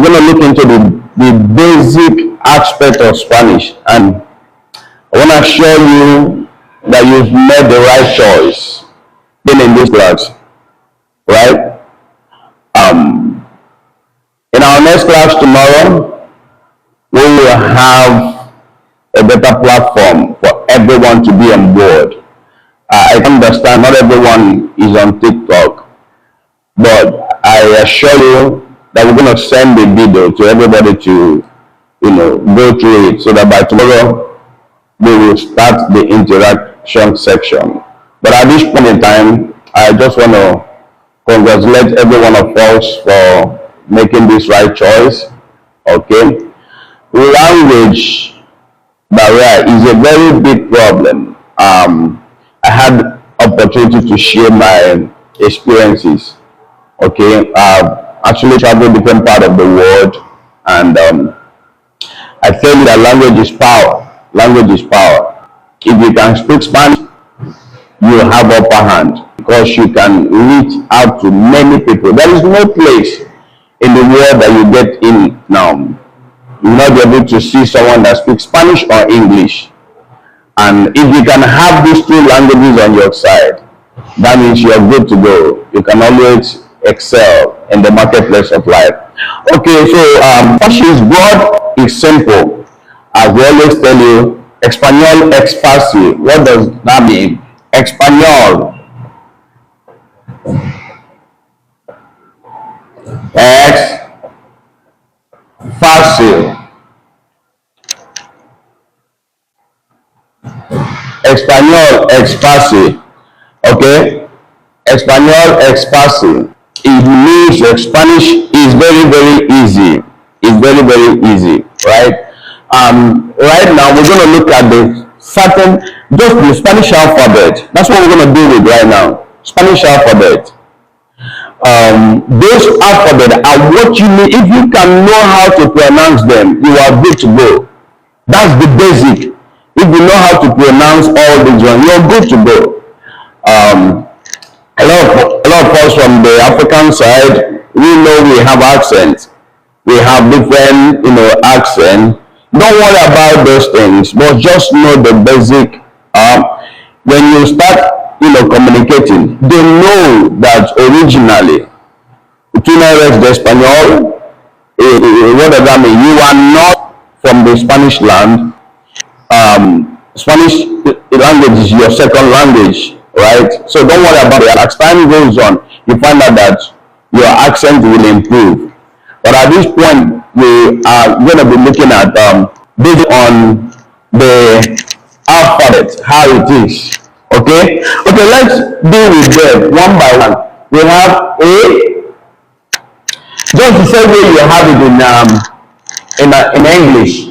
we're going to look into the basic aspect of Spanish, and I want to assure you that you've made the right choice being in this class, right? In our next class tomorrow, we will have a better platform for everyone to be on board. I understand not everyone is on TikTok, but I assure you that we're going to send the video to everybody to, go through it, so that by tomorrow we will start the interaction section. But at this point in time, I just want to congratulate every one of us for making this right choice. Okay, language barrier is a very big problem. I had opportunity to share my experiences. Okay, I've actually traveled different part of the world, and I tell you that language is power. Language is power. If you can speak Spanish, you have upper hand, because you can reach out to many people. There is no place in the world that you get in now, you will not be able to see someone that speaks Spanish or English. And if you can have these two languages on your side, that means you're good to go. You can always excel in the marketplace of life. Okay, so Spanish is broad, is simple. As we always tell you, Español es fácil. What does that mean? Español es fácil. Español es fácil. Okay? Español es fácil. It means your Spanish is very, very easy. It's very, very easy, right? Right now we're going to look at just the Spanish alphabet. That's what we're going to deal with right now. Spanish alphabet. Those alphabet are what you need. If you can know how to pronounce them, you are good to go. That's the basic. If you know how to pronounce all these ones, you're good to go. A lot of us from the African side, we know we have accents. We have different, accent. Don't worry about those things, but just know the basic. When you start, communicating, they know that originally, tú no eres de español. What does that mean? You are not from the Spanish land. Spanish language is your second language, right? So don't worry about it. As time goes on, you find out that your accent will improve. But at this point, we are going to be looking at based on the alphabet, how it is. Okay? Okay, let's deal with them one by one. We have A, just the same way you have it in English.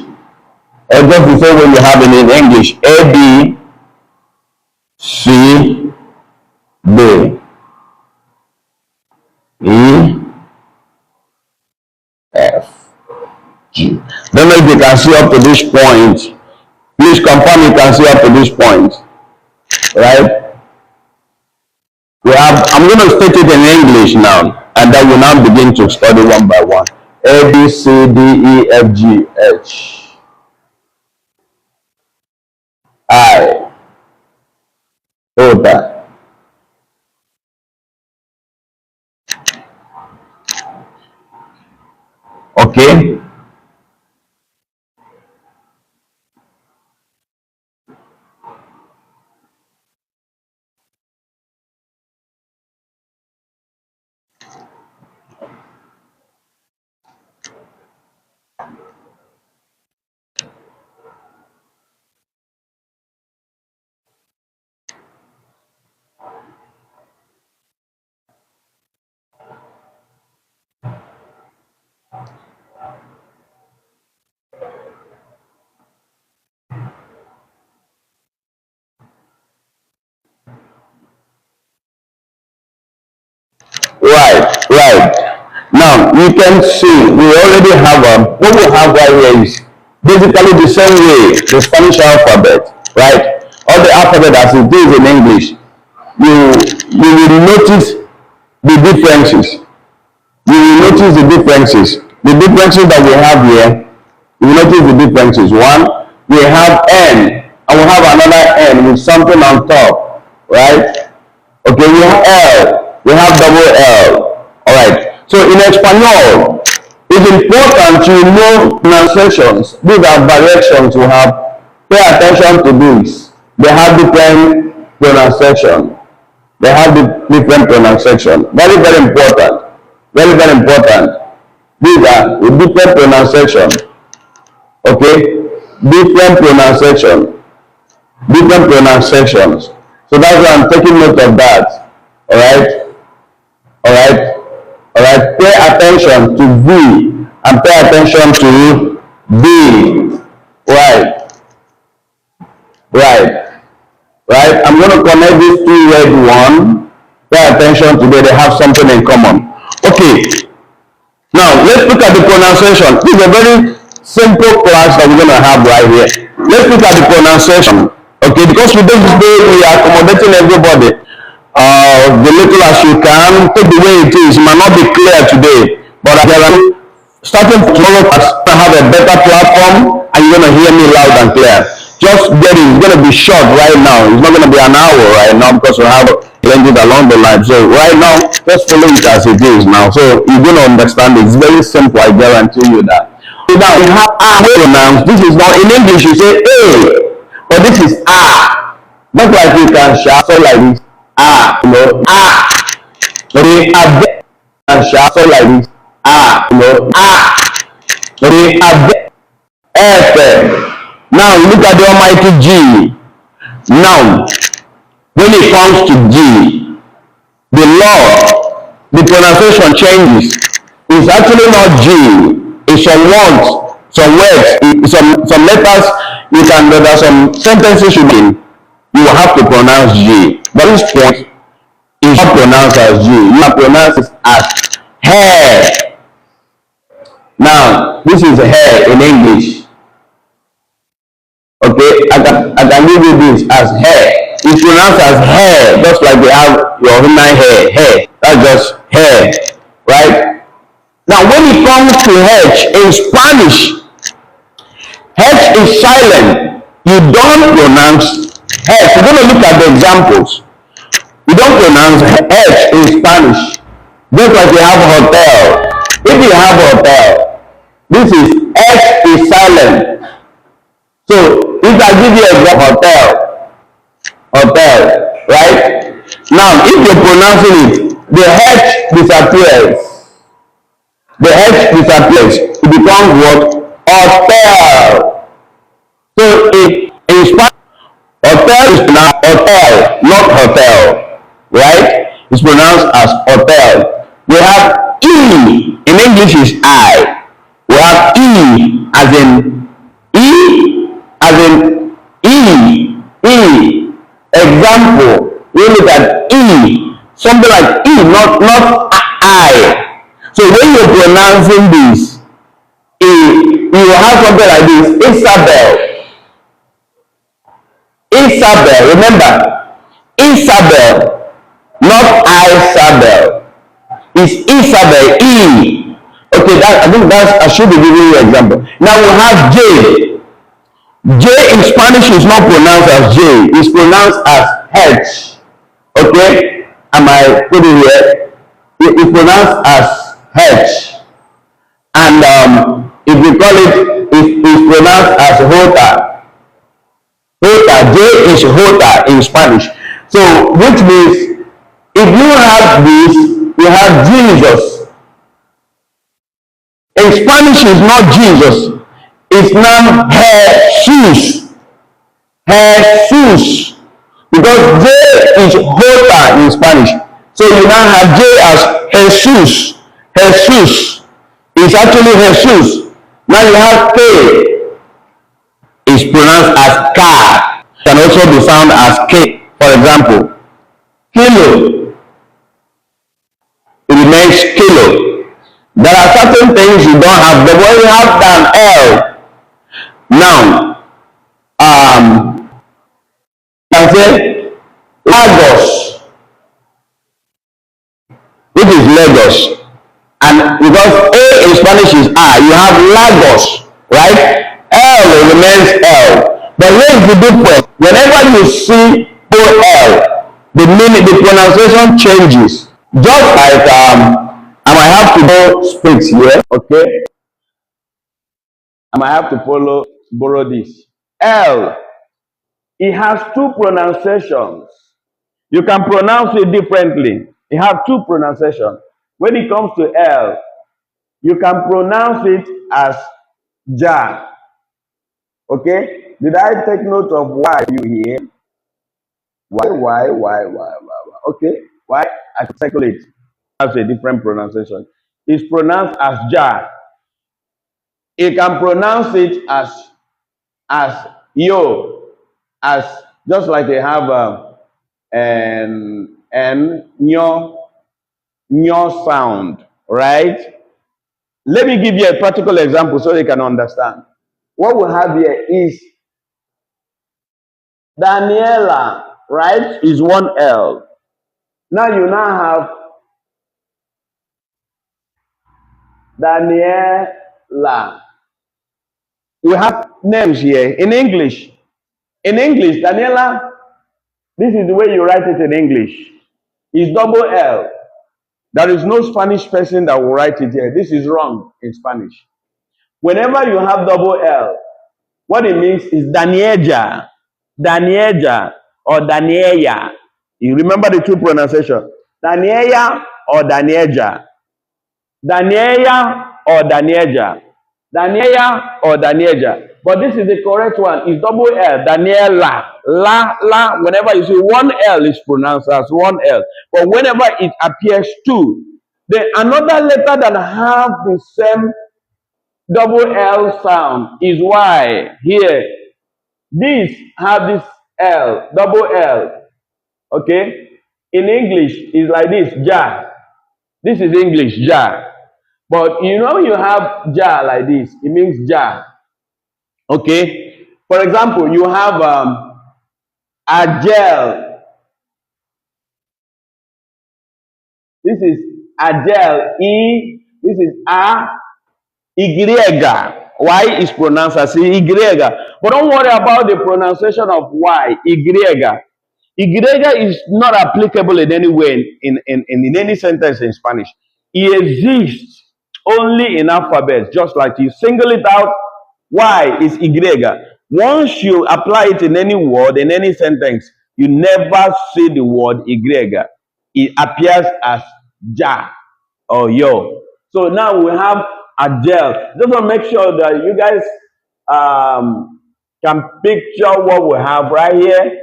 Just the same way you have it in English. A, B, C, D, E, F, G. Don't know if you can see up to this point. Please confirm you can see up to this point. Right? I'm going to state it in English now, and then we'll now begin to study one by one. A, B, C, D, E, F, G, H, I, J. Okay? Right. Now you can see we already have what we have right here is basically the same way the Spanish alphabet, right? All the alphabet as it is in English. You will notice the differences. You will notice the differences. the differences that we have here, you notice the differences. One, we have N, and we have another N with something on top, right? Okay, we have L, we have double L. All right. So in Espanol, it's important to know pronunciations. These are variations we have. Pay attention to this. They have different pronunciation. They have different pronunciation. Very, very important. Very, very important. These are the different pronunciation. Okay? Different pronunciation. Different pronunciations. So that's why I'm taking note of that. Alright? Alright? Alright? Pay attention to V and pay attention to B. Right. Right. Right? I'm going to connect these two red one. Pay attention today. They have something in common. Okay. Now, let's look at the pronunciation. This is a very simple class that we're going to have right here. Let's look at the pronunciation. Okay, because with this day we are accommodating everybody. The little as you can, take the way it is. It might not be clear today, but starting tomorrow, I have a better platform, and you're going to hear me loud and clear. Just get it. It's going to be short right now. It's not going to be an hour right now because we have plenty along the line. So right now, just follow it as it is now. So you're going to understand it. It's very simple. I guarantee you that. So now we have A pronouns. This is not in English. You say A, but this is A. Not like you can shout so like this. A, you know, A. Okay, A can shout so like this. A, you know, A. Okay, A. F. Now look at the almighty G. Now, when it comes to G, the law, the pronunciation changes. It's actually not G. It's some words, some letters. You can, there are some sentences you will have to pronounce G. But this point is not pronounced as G. You have pronounced it as hair. Now, this is hair in English. Okay, I can give you this as hair. It's pronounced as hair, just like they have your human hair. That's just hair, right? Now, when it comes to H in Spanish, H is silent. You don't pronounce H. We're going to look at the examples. You don't pronounce H in Spanish, just like you have hotel. If you have hotel, this is H is silent. So if I give you a hotel, right? Now, if you're pronouncing it, the H disappears. The H disappears. It becomes what? Hotel. So in Spanish, hotel is pronounced hotel, not hotel, right? It's pronounced as hotel. We have E. In English is I. We have E as in E. Example, we look at E, something like E, not I. So when you're pronouncing this, you will have something like this, Isabel, remember, Isabel, not Isabel. It's Isabel, E. Okay, I should be giving you an example. Now we have J. J in Spanish is not pronounced as J, it's pronounced as H. Okay? Am I putting here? It's pronounced as H. And if we call it's pronounced as Jota. Jota, J is Jota in Spanish. So, which means, if you have this, you have Jesus. In Spanish, it's not Jesus. It's now Jesus. Jesus. Because J is Jota in Spanish. So you now have J as Jesus. Jesus. It's actually Jesus. Now you have K. It's pronounced as K. Can also be found as K. For example, kilo. It remains kilo. There are certain things you don't have. The way you have an L. Now, you can say Lagos, which is Lagos, and because A in Spanish which is R. You have Lagos, right? L remains L. But here is the difference. Whenever you see OL, the meaning, the pronunciation changes. Just like I might have to go speak here, okay? I might have to borrow this. L, it has two pronunciations. You can pronounce it differently. It has two pronunciations. When it comes to L, you can pronounce it as ja. Okay? Did I take note of why you hear? Why? Okay? Why? I can circle it. That's a different pronunciation. It's pronounced as ja. You can pronounce it as yo, as just like they have and nyo sound, right? Let me give you a practical example so you can understand. What we have here is Daniela, right? Is one L. Now you now have Daniela. We have names here in English. In English, Daniela, this is the way you write it in English. It's double L. There is no Spanish person that will write it here. This is wrong in Spanish. Whenever you have double L, what it means is Danieja, Danieja, or Danieja. You remember the two pronunciation. Danieja or Danieja. Danieja or Danieja. Danieja or Danieja. But this is the correct one. It's double L. Daniela. La. Whenever you see one L is pronounced as one L. But whenever it appears two, then another letter that have the same double L sound is Y. Here. This have this L, double L. Okay? In English, it's like this, ja. This is English, ja. But you know you have ja like this, it means ja. Okay? For example, you have Agel. This is Agel, E. This is A, Y. Y is pronounced as Y. But don't worry about the pronunciation of Y, Y. Y is not applicable in any way in any sentence in Spanish. It exists only in alphabets, just like you single it out, Y is Y. Once you apply it in any word, in any sentence, you never see the word Y. It appears as ja or yo. So now we have a gel. Just to make sure that you guys can picture what we have right here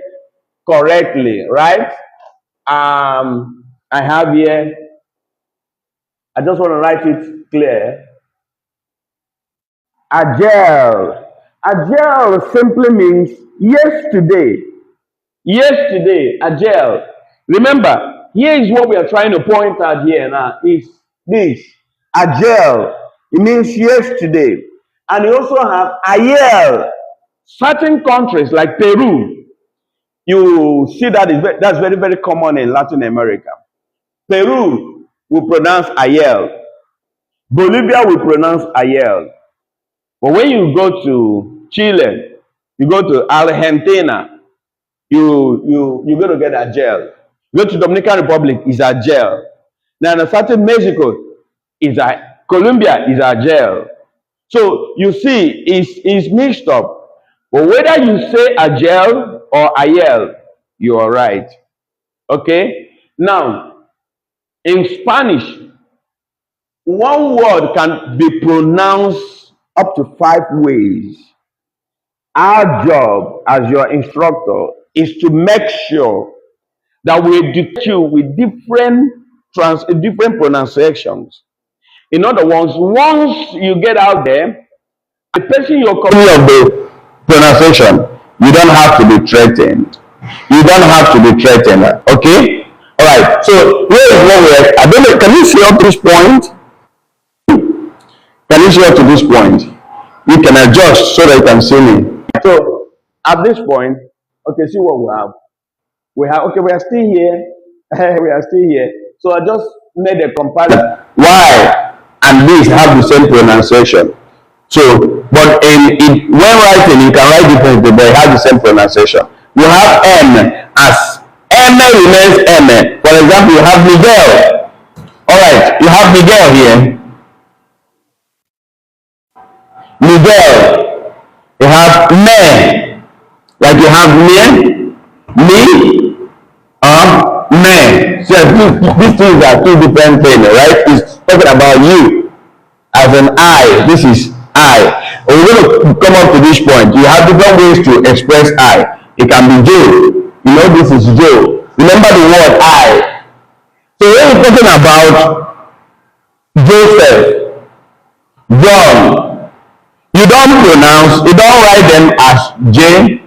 correctly, right? I have here, I just want to write it clear. Agel. Agel simply means yesterday. Yesterday, agel. Remember, here is what we are trying to point out here now, is this. Agel. It means yesterday. And you also have ayel. Certain countries like Peru, you see that's very, very common in Latin America. Peru will pronounce ayel. Bolivia will pronounce ayel. But when you go to Chile, you go to Argentina, you're going to get a gel. You go to Dominican Republic, is a gel. Now in a certain Mexico, Colombia is a gel. So you see, it's mixed up. But whether you say a gel or a yell, you are right. Okay? Now, in Spanish, one word can be pronounced up to 5 ways. Our job as your instructor is to make sure that we educate you with different pronunciations. In other words, once you get out there, the person you're coming of the pronunciation, you don't have to be threatened. You don't have to be threatened. Okay? Alright, so here is what we're, I don't know, can you see up to this point? Can you see up to this point? You can adjust so that you can see me. So at this point, okay, see what we have. Okay, we are still here. We are still here. So I just made a comparison. Why? and this have the same pronunciation. So, but when writing, you can write differently, but it has the same pronunciation. You have M as M remains M. For example, you have Miguel. All right, you have Miguel here. Miguel. You have me, like you have me, me. So these things are two different things, right? It's talking about you as an I. This is I. We're going to come up to this point. You have different ways to express I. It can be Joe. You know, this is Joe. Remember the word I. So when we're talking about Joseph, John, you don't write them as J.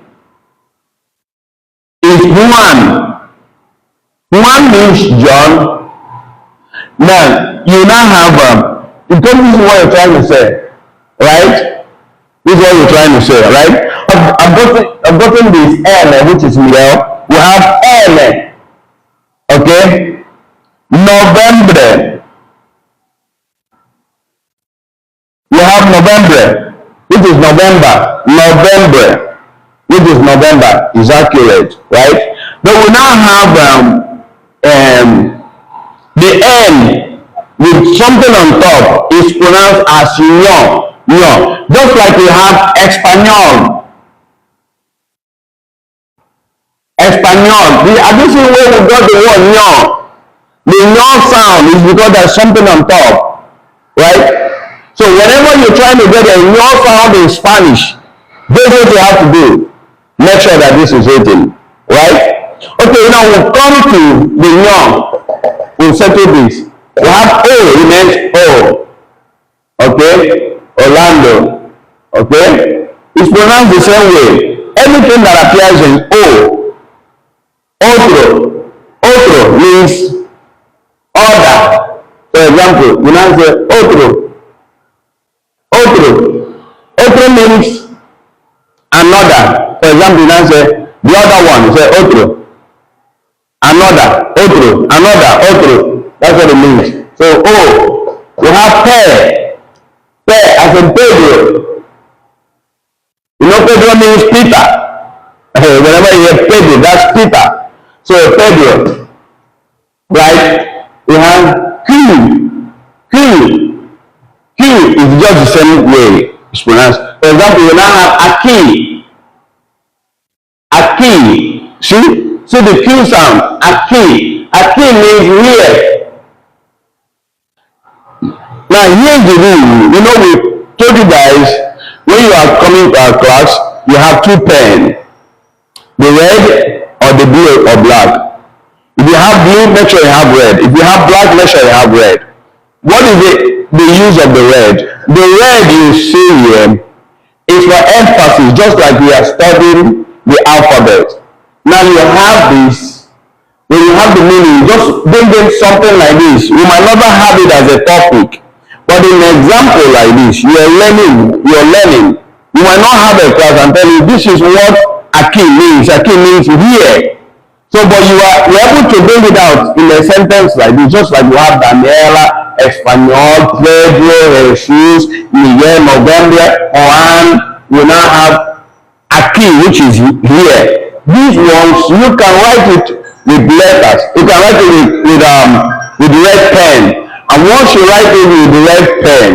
It's Juan. Juan means John. Now, you now have, because this is what you're trying to say, right? This is what you're trying to say, right? I've gotten this M, which is Miguel. We have M, okay? November. We have November, which is November. November, which is November, is accurate, right? But we now have the N with something on top is pronounced as no, no. Just like we have Espanol. Espanol. Have you seen where we got the word no? The no sound is because there's something on top, right? So whenever you're trying to get a no sound in Spanish, this is what you have to do. Make sure that this is written, right? Okay, now we'll come to the no. We'll settle this. We have O, remains O. Okay? Orlando. Okay? It's pronounced the same way. Anything that appears in O. Otro means other. For example, you now say otro. Otro means another. For example, you now say the other one. You say otro. Another. Otro. That's what it means. So O. We have pe. Pe as in Pedro. You know Pedro means Peter. Whenever you hear Pedro, that's Peter. So Pedro. Right? We have Q. Q is just the same way it's pronounced. For example, we now have Aki. See the Q sound. Aki means here. Now here's the rule. You know, we told you guys when you are coming to our class, you have two pens, the red or the blue or black. If you have blue, make sure you have red. If you have black, make sure you have red. What is the use of the red? The red you see here is for emphasis, just like we are studying the alphabet. Now you have this. When you have the meaning, just bring in something like this. You might never have it as a topic, but in an example like this, you're learning. You might not have a class and tell you this is what Aki means. Aki means here. So, but you're able to bring it out in a sentence like this, just like you have Daniela, Espanol, Pedro, Jesus, Miguel, November, Juan. You now have Aki, which is here. These ones you can write it with letters. You can write it with red pen. And once you write it with the red pen,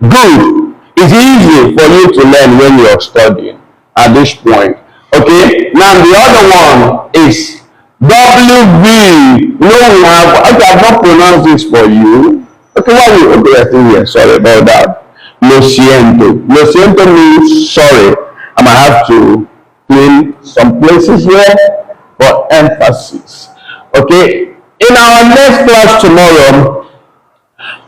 good. It's easy for you to learn when you're studying at this point. Okay. Now the other one is WV. You know we have. Okay, I've not pronounced this for you. Okay, okay, I think here. Sorry about that. Lo siento. Lo siento means sorry. I might have to clean some places here for emphasis. Okay. In our next class tomorrow,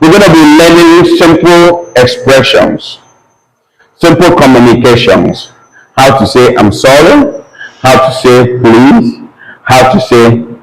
we're going to be learning simple expressions, simple communications. How to say I'm sorry, how to say please, how to certain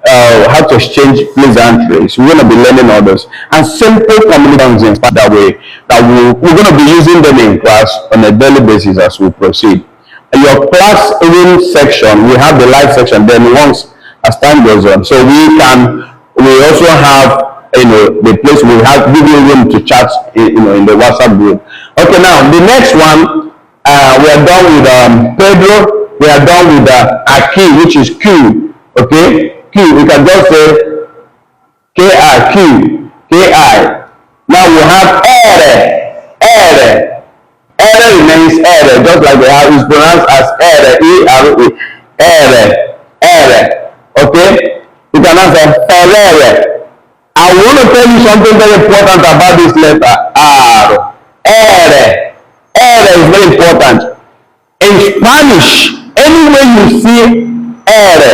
how to exchange pleasantries. We're going to be learning all those and simple communications in that way that we're going to be using them in class on a daily basis as we proceed. In your classroom section, we have the live section. Then once as time goes on, so we can We also have, the place we have give you room to chat, in the WhatsApp group. Okay, now the next one, we are done with Pedro. We are done with Aki, which is Q. Okay, Q. We can just say K-I-Q, K-I. Now we have Ere, Ere. Ere remains Ere, just like we have, it's pronounced as Ere, E-R-E, Ere, Ere. Okay? You can answer Ferere. I want to tell you something very important about this letter, R. Ere. Ere is very important. In Spanish, anywhere you see Ere,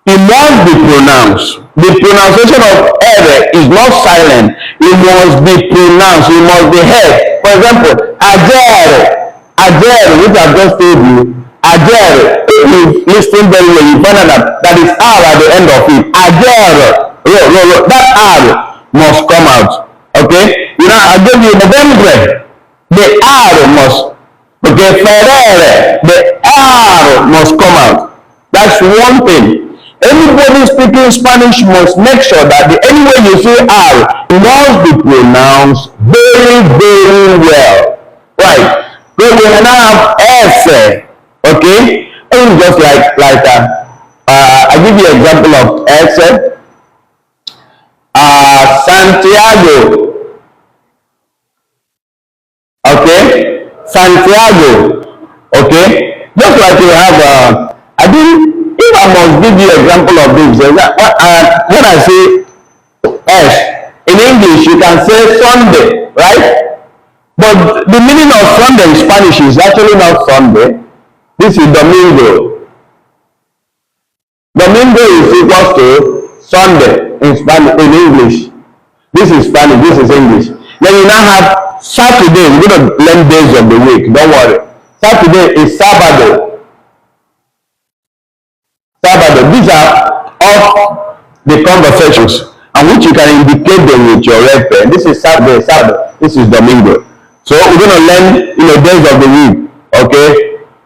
it must be pronounced. The pronunciation of ere is not silent. It must be pronounced. It must be heard. For example, ayer, ayer, which I've just told you, ayer, if you listen very well, you find out that is R at the end of it. Ayer, that R must come out. Okay? I gave you November. The R must, okay, ferere, the R must come out. That's one thing. Anybody speaking Spanish must make sure that anywhere you say R must be pronounced very, very well. Right. So we now have S. Okay. And just like I give you an example of S. Santiago. Okay. Santiago. Okay. Just like you have if I must give you an example of this, when I say S, in English you can say Sunday, right? But the meaning of Sunday in Spanish is actually not Sunday. This is Domingo. Domingo is equal to Sunday in English. This is Spanish, this is English. Then you now have Saturday. We're going to learn days of the week, don't worry. Saturday is Sabado. Sabado. These are all the conversations and which you can indicate them with your red pen. This is Saturday, Sabado. This is Domingo. So we're going to learn, days of the week. Okay,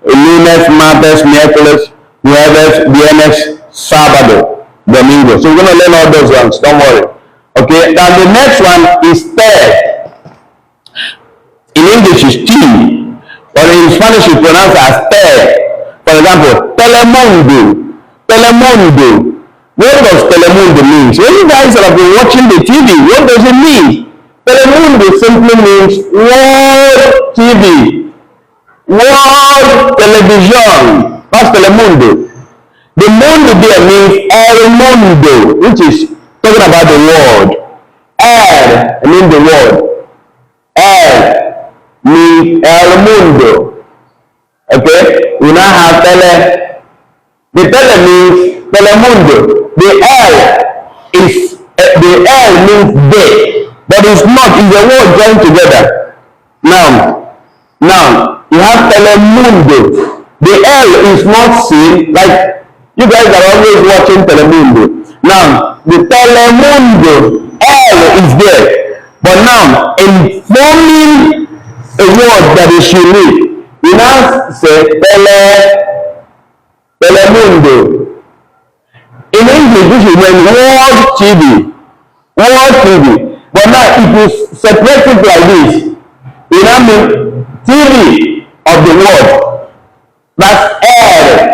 lunes, martes, miércoles, jueves, viernes, sábado, domingo. So we're going to learn all those ones. Don't worry. Okay. Now the next one is te. In English is T, but in Spanish it's pronounced as te. For example, Telemundo. Telemundo. What does Telemundo mean? So you guys that have been watching the TV, what does it mean? Telemundo simply means world TV, world television. That's Telemundo. The mundo there means el mundo, which is talking about the world. El means the world. El means el mundo. Okay? We now have tele. The tele means telemundo. The L means day, but it's not. It's a word joined together. Now you have telemundo. The L is not seen, like you guys are always watching Telemundo. Now the Telemundo L is there, but now in forming a word that is unique, we now say Telemundo. In English, this is when world TV. But now if you separate it like this, we now mean TV of the world. That's L.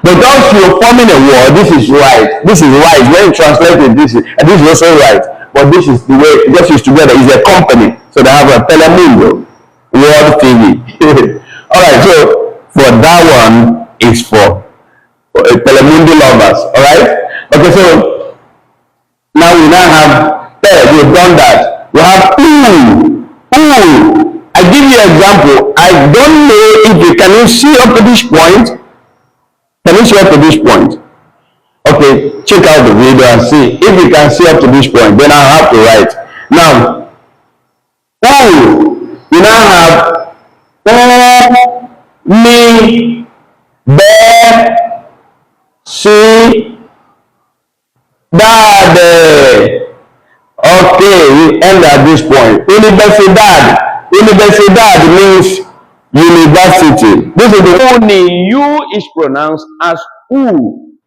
But once you're forming a word, this is right. This is right. When you translate it, this is also right. But this is the way, just is together. It's a company. So they have a Telemundo, World TV. Alright, so for that one is for Telemundo lovers. Alright? Okay, so now we now have we've done that. We have ooh. I give you an example. I don't know if you can see up to this point. Can you see up to this point? Okay, check out the video and see if you can see up to this point. Then I'll have to write. Now, you now have me, be, si, dade. Okay, we end at this point. Universidad means university. This is the U is pronounced as U.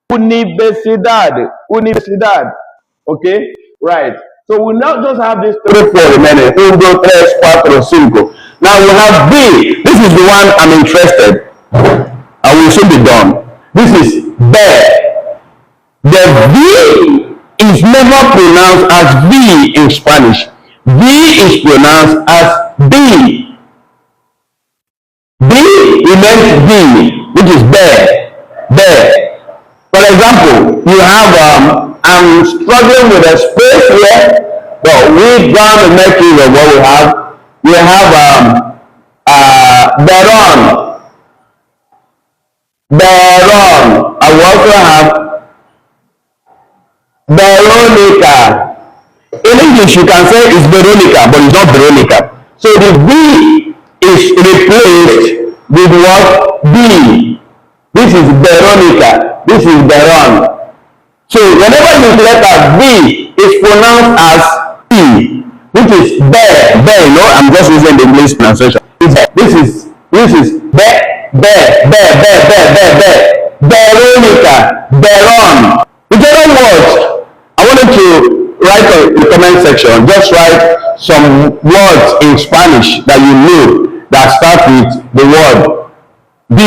Universidad. Universidad. Okay, right. So we now just have these three, four remaining. Uno, tres, cuatro, cinco. Now we have B. This is the one I'm interested. I will soon be done. This is be. The V is never pronounced as V in Spanish. V is pronounced as B. B remains B, which is be. For example, you have I'm struggling with a space here, but we've gone to make use of what we have. We have Beron. Beron. I will also have Veronica. In English, you can say it's Veronica, but it's not Veronica. So the V is replaced with what? B. This is Veronica. This is Veron. So whenever this letter V is pronounced as E, which is be, you know, I'm just using the English pronunciation. This is be, Veronica, Veron. Whichever words, I wanted to write in the comment section, just write some words in Spanish that you know that start with the word B,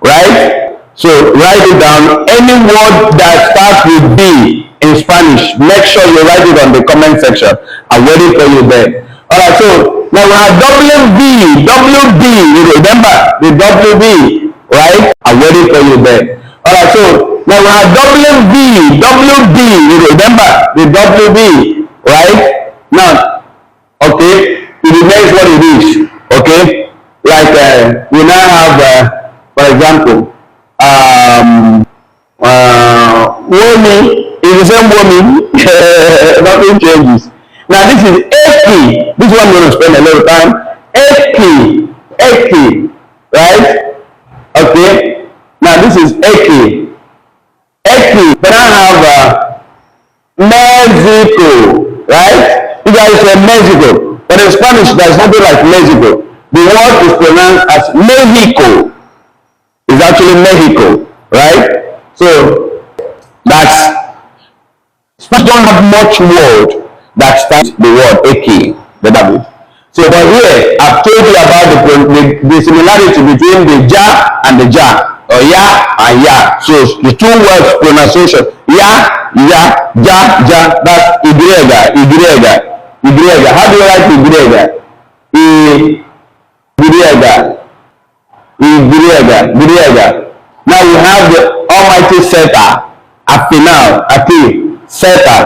right? So write it down. Any word that starts with B in Spanish, make sure you write it on the comment section. I'm waiting for you there. Alright, so now we have WB, WB, you remember the WB, right? I'm waiting for you there. Alright, so now we have WB, WB, you remember the WB, right? Now, okay, it remains what it is, okay? Like we now have, for example, Womi is the same woman. Nothing changes. Now this is Eki. This one I'm going to spend a lot of time. Eki, right? Okay. Now this is Eki. Then I have Mexico, right? You guys say Mexico, but in Spanish there's nothing like Mexico. The word is pronounced as Mexico. It's actually Mexico, right? So that's Spanish don't have much word that starts the word Eki, the David. So but here I've told you about the similarity between the ja and the ja, or ya and ya. So the two words pronunciation, ya, ja, that's Y. How do you write Y? Now we have the almighty Seta, Seta.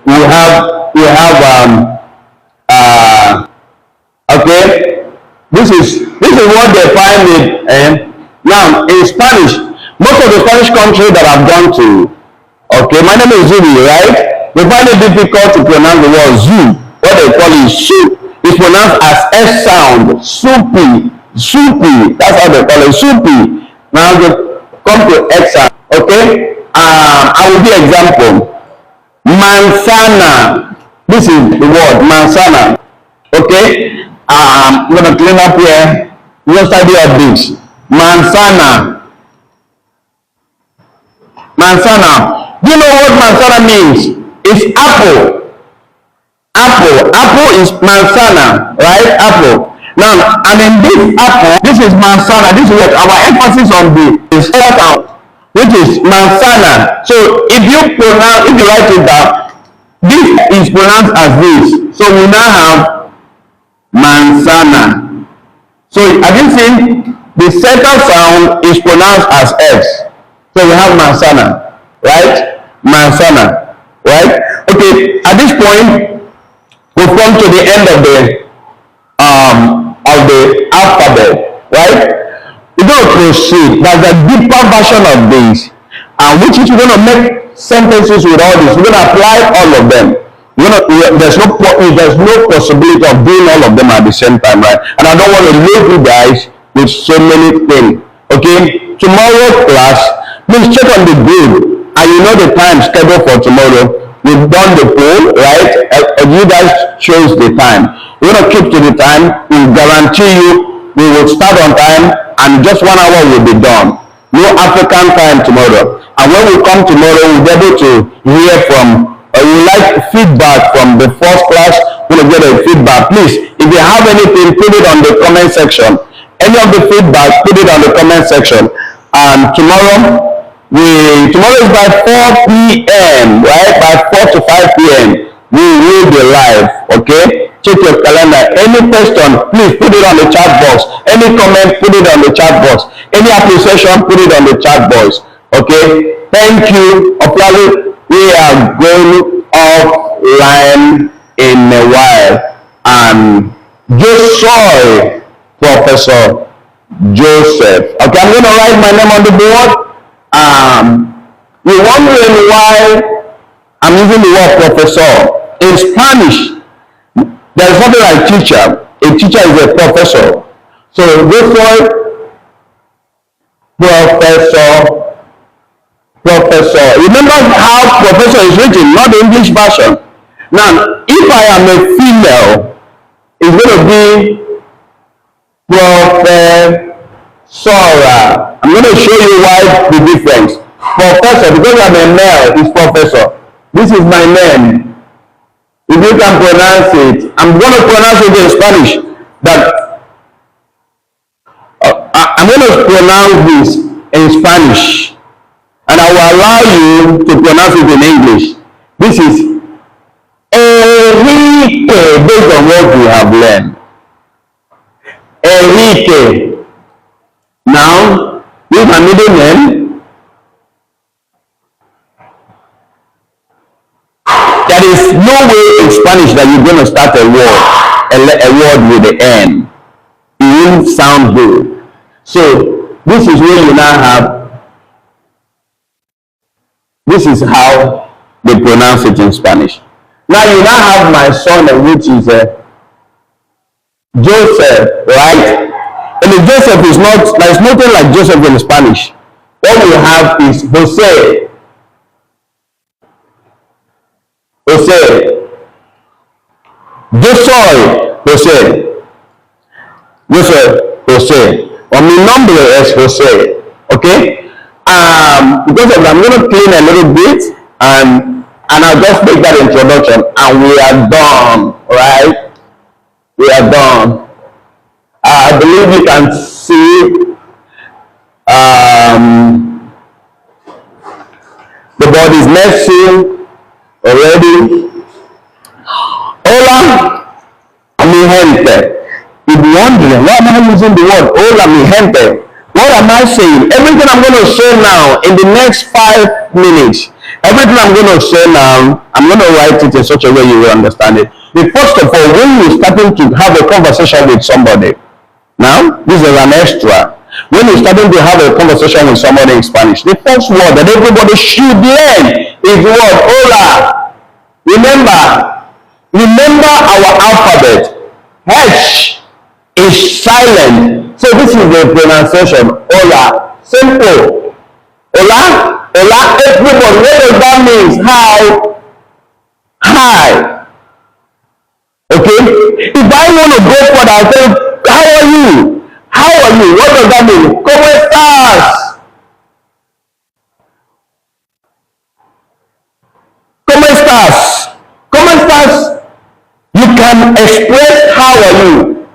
We have okay. This is what they find it. Now in Spanish, most of the Spanish countries that I've gone to, okay, my name is Zubi, right? They find it difficult to pronounce the word zoo. What they call it soup. It's pronounced as S sound, soupy. That's how they call it, soupy. Now they come to X sound, okay? I will give example. Manzana. This is the word manzana. Okay? I'm gonna clean up here. We're gonna study of this. Manzana. Do you know what manzana means? It's apple. Apple is manzana, right? Apple. Now, and in this apple, this is manzana. This is what our emphasis on the is out, which is manzana. So if you write it down, this is pronounced as this. So we now have manzana. So have you seen the center sound is pronounced as X? So we have manzana, right? Manzana, right? Okay, at this point, we've come to the end of the alphabet, right? We're going to proceed. There's a deeper version of this, which is we're going to make sentences with all this. We're going to apply all of them. There's no possibility of doing all of them at the same time, right? And I don't want to leave you guys with so many things. Okay, tomorrow class, please check on the grid, and you know the time schedule for tomorrow. We've done the poll, right? You guys chose the time. We're going to keep to the time. We guarantee you we will start on time, and just 1 hour will be done. No African time tomorrow. And when we come tomorrow, we'll be able to hear from, or we like feedback from the first class. We'll get a feedback. Please, if you have anything, put it on the comment section. Any of the feedback, put it on the comment section. And tomorrow is by 4 p.m., right? By 4 to 5 p.m. we will be live, okay? Check your calendar. Any question, please put it on the chat box. Any comment, put it on the chat box. Any appreciation, put it on the chat box, okay? Thank you. Hopefully, we are going offline in a while. And Joshua, Professor Joseph. Okay, I'm going to write my name on the board. You're wondering why I'm using the word professor. In Spanish, there is something like teacher. A teacher is a professor. So this word, professor. Remember how professor is written, not the English version. Now, if I am a female, it's going to be professora. I'm going to show you why the difference. Professor, because I'm a male, is professor. This is my name. If you can pronounce it, I'm going to pronounce it in Spanish. That I'm going to pronounce this in Spanish, and I will allow you to pronounce it in English. This is Enrique, based on what we have learned. Enrique. Now, this is my middle name. There is no way in Spanish that you're going to start a word with the N. It won't sound good. So this is where you now have, this is how they pronounce it in Spanish. Now you now have my son, which is Joseph, right? And if Joseph is not, there's nothing like Joseph in Spanish. What we have is Jose. Jose. José. Jose. Or mi nombre es Jose. Okay? Because of that, I'm going to clean a little bit and I'll just make that introduction and we are done, right? We are done. I believe you can see the board is messy already. Hola, mi gente. If you're wondering, why am I using the word hola, mi gente? What am I saying? Everything I'm going to say now in the next 5 minutes, everything I'm going to say now, I'm going to write it in such a way you will understand it. But first of all, when you're starting to have a conversation with somebody, now, this is an extra. When you're starting to have a conversation with somebody in Spanish, the first word that everybody should learn is the word hola. Remember our alphabet. H is silent. So this is the pronunciation. Hola. Simple. Hola. Everybody. What does that mean? Hi. Okay? If I want to go further, I'll say, how are you? What does that mean? ¿Cómo estás? You can express how are you.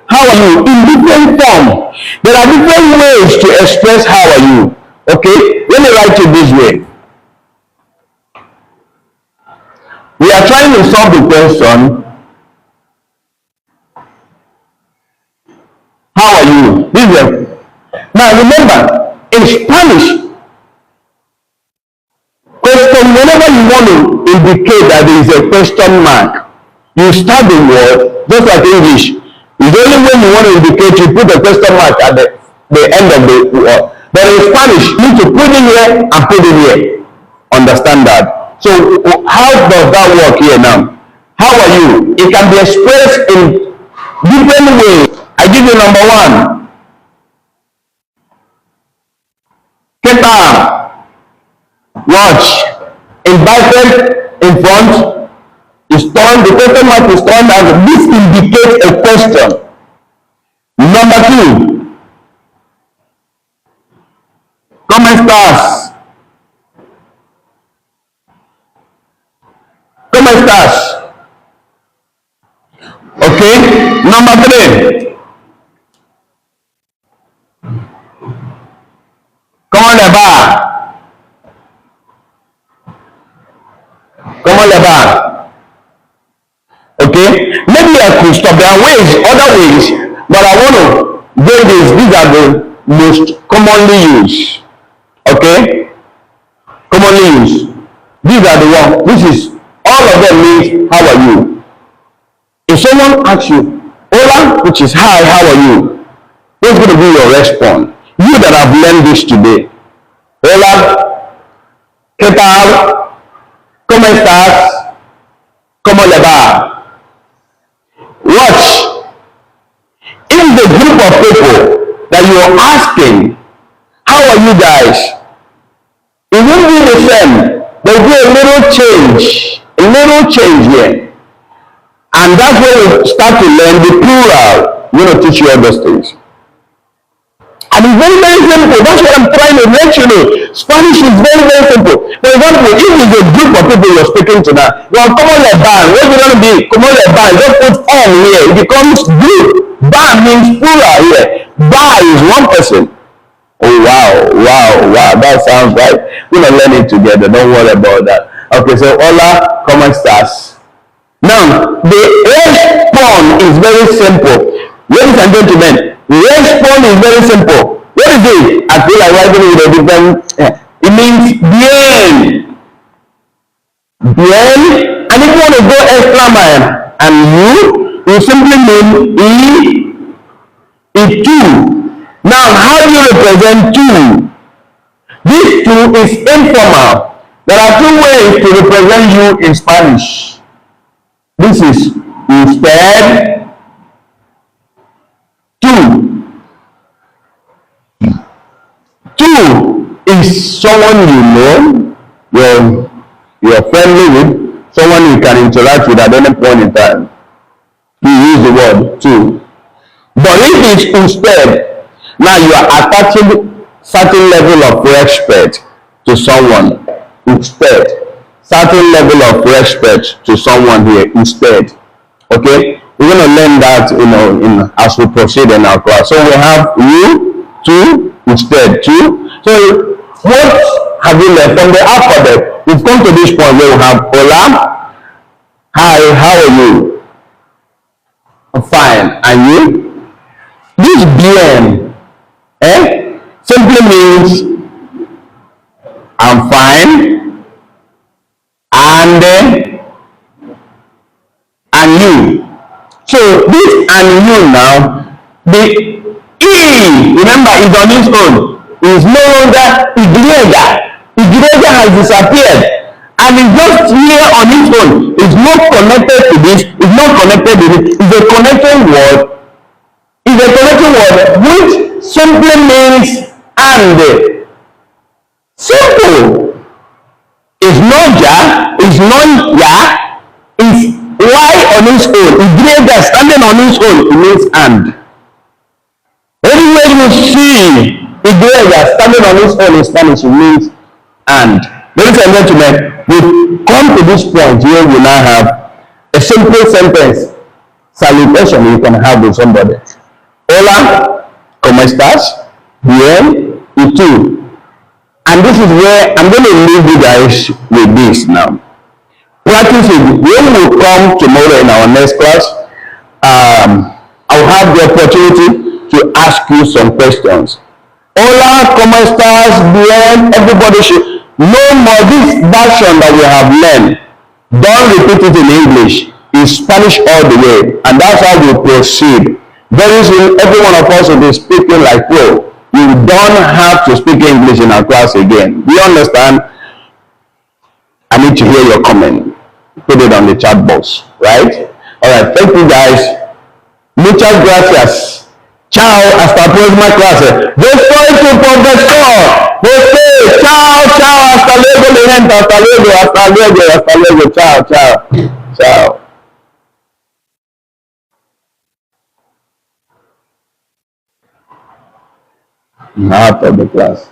How are you? In different form. There are different ways to express how are you. Okay? Let me write it this way. We are trying to solve the question, how are you? Now remember, in Spanish, question, whenever you want to indicate that there is a question mark, you start the word, just like English. It's only when you want to indicate, you put a question mark at the end of the word. But in Spanish, you need to put it here and put it here. Understand that? So how does that work here now? How are you? It can be expressed in different ways. I give you number 1. ¿Qué tal? Watch. Invited in front is turned one, the question mark is turned and this indicates a question. Number two, ¿cómo estás? ¿Cómo estás? Okay. Number three, ¿cómo le va? ¿Cómo le va? Okay. Maybe I could stop. There are ways, other ways, but I want to bring this. These are the most commonly used. Okay. Commonly used. These are the ones. This is all of them means how are you? If someone asks you, hola, which is hi, how are you? What's going to be your response? You that have learned this today. Hola, ¿qué tal? ¿Cómo estás? ¿Cómo le va? Watch. In the group of people that you are asking, how are you guys? It won't be the same. There will be a little change here. And that's where you start to learn the plural. We're going to teach you all those things. And it's very, very simple. That's what I'm trying to let you know. Spanish is very, very simple. For example, if it's a group of people you're speaking to now, well, como le van? What's it going to be? Como le van? Just put on here. It becomes group. Ba means plural here. Ba is one person. Oh, wow. That sounds right. We're going to learn it together. Don't worry about that. Okay, so hola, ¿cómo estás? Now, the response is very simple. Ladies and gentlemen, response is very simple. What is it? I feel like writing with a different. It means bien. Bien. And if you want to go extra mile, and you simply mean e two. Now, how do you represent two? This two is informal. There are two ways to represent you in Spanish. This is usted. Two is someone you know, you're friendly with, someone you can interact with at any point in time. You use the word two. But if it's usted, now you are attaching certain level of respect to someone. Usted. Certain level of respect to someone here instead. Okay, we're going to learn that as we proceed in our class. So we have you, two, instead, two. So what have you learned from the alphabet? We've come to this point where we have hola, hi, how are you? Fine, and you? This bien, simply means I'm fine. And you. So this and you now, the E, remember, is on its own. Is no longer Igreja. Igreja has disappeared. And it's just here on its own. It's not connected to this. It's not connected to this. It's a connecting word. It's a connecting word which simply means and. Simple. Is not ja, is not ya, is y on its own. Igreja standing on its own, it means and. Anywhere you see Igreja standing on its own in Spanish, it means and. Ladies and gentlemen, we come to this point here. We now have a simple sentence salutation you can have with somebody. Hola, ¿cómo estás? Bien, ¿y tú? And this is where I'm going to leave you guys with this now. Practice it. When we come tomorrow in our next class, I'll have the opportunity to ask you some questions. Hola, ¿cómo estás? Bien. Everybody should know more. This version that we have learned, don't repeat it in English. It's Spanish all the way. And that's how we proceed. Very soon, every one of us will be speaking like pro. You don't have to speak English in our class again. Do you understand? I need to hear your comment. Put it on the chat box, right? All right, thank you guys. Muchas gracias. Chao, hasta la próxima clase. Yo soy tu profesor. José, chao, hasta luego, mi gente, hasta luego. Chao. heart of the class.